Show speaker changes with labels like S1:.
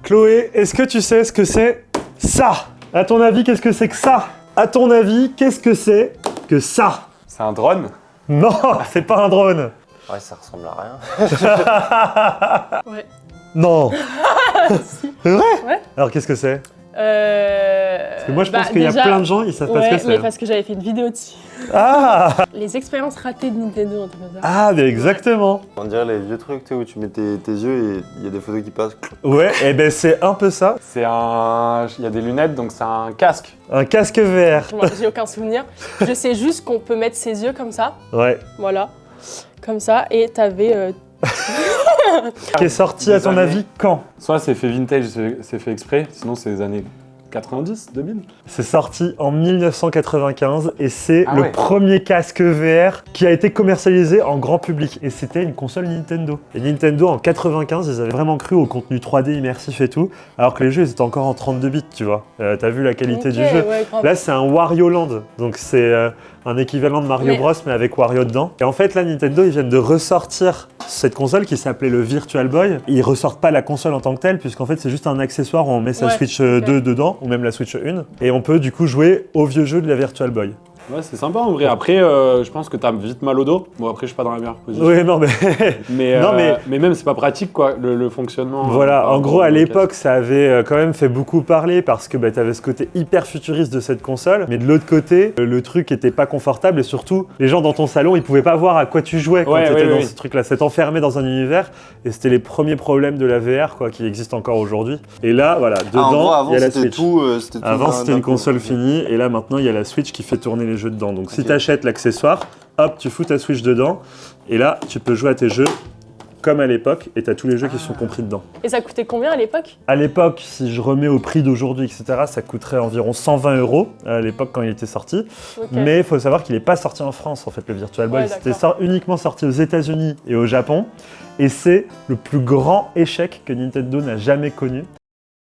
S1: Chloé, est-ce que tu sais ce que c'est ça? À ton avis, qu'est-ce que c'est que ça? À ton avis, qu'est-ce que c'est que ça?
S2: C'est un drone?
S1: Non, c'est pas un drone.
S3: Ouais, ça ressemble à rien.
S4: Ouais.
S1: Non.
S4: Si.
S1: C'est vrai?
S4: Ouais.
S1: Alors qu'est-ce que c'est?
S4: Parce
S1: que moi je pense qu'il y a plein de gens, ils savent pas ce que c'est.
S4: mais parce que j'avais fait une vidéo dessus.
S1: Ah.
S4: Les expériences ratées de Nintendo, un truc comme ça.
S1: Ah, mais exactement.
S3: On dirait les vieux trucs, tu sais, où tu mets tes yeux et il y a des photos qui passent.
S1: Ouais, et ben c'est un peu ça.
S2: C'est un... Il y a des lunettes, donc c'est un casque.
S1: Un casque VR.
S4: Moi, j'ai aucun souvenir. Je sais juste qu'on peut mettre ses yeux comme ça.
S1: Ouais.
S4: Voilà. Comme ça. Et t'avais...
S1: Qui est sorti à
S2: Des
S1: ton
S2: années.
S1: avis quand?
S2: Soit c'est fait vintage, c'est fait exprès, sinon c'est les années 90, 2000.
S1: C'est sorti en 1995 et c'est
S2: Ah
S1: le
S2: ouais.
S1: premier casque VR qui a été commercialisé en grand public. Et c'était une console Nintendo. Et Nintendo en 95, ils avaient vraiment cru au contenu 3D immersif et tout, alors que les jeux ils étaient encore en 32 bits, tu vois. T'as vu la qualité
S4: Ok,
S1: du jeu?
S4: ouais, grave.
S1: Là c'est un Wario Land, donc c'est un équivalent de Mario
S4: Mais-
S1: Bros mais avec Wario dedans. Et en fait là Nintendo ils viennent de ressortir cette console qui s'appelait le Virtual Boy. Ils ressortent pas la console en tant que telle puisqu'en fait c'est juste un accessoire où on met sa
S4: Ouais,
S1: Switch
S4: ok.
S1: 2 dedans ou même la Switch 1 et on peut du coup jouer au vieux jeu de la Virtual Boy.
S2: Ouais, c'est sympa en vrai. Après, je pense que t'as vite mal au dos. Bon, après, je suis pas dans la meilleure position.
S1: Oui non mais
S2: Mais,
S1: Non,
S2: mais même, c'est pas pratique, quoi, le fonctionnement.
S1: voilà,
S2: par
S1: en
S2: rapport
S1: gros à
S2: au
S1: l'époque ça avait quand même fait beaucoup parler parce que t'avais ce côté hyper futuriste de cette console, mais de l'autre côté le truc était pas confortable et surtout les gens dans ton salon ils pouvaient pas voir à quoi tu jouais quand
S2: Ouais,
S1: t'étais
S2: ouais,
S1: dans
S2: ouais.
S1: ce truc là, c'est enfermé dans un univers et c'était les premiers problèmes de la VR quoi qui existent encore aujourd'hui. Et là voilà,
S3: Ah, en gros,
S1: dedans
S3: avant
S1: il y a la
S3: c'était
S1: Switch.
S3: tout. Tout
S1: Avant
S3: d'un-
S1: c'était
S3: d'un
S1: une
S3: coup.
S1: console finie et là maintenant il y a la Switch qui fait tourner les jeux dedans. Donc si
S3: Ok.
S1: t'achètes l'accessoire, hop tu fous ta Switch dedans et là tu peux jouer à tes jeux comme à l'époque et t'as tous les jeux qui sont compris dedans.
S4: Et ça coûtait combien à l'époque?
S1: À l'époque, si je remets au prix d'aujourd'hui, etc., ça coûterait environ 120 € à l'époque quand il était sorti.
S4: Ok.
S1: Mais il faut savoir qu'il n'est pas sorti en France, en fait, le Virtual Boy.
S4: Ouais,
S1: C'était
S4: d'accord.
S1: uniquement sorti aux États-Unis et au Japon. Et c'est le plus grand échec que Nintendo n'a jamais connu.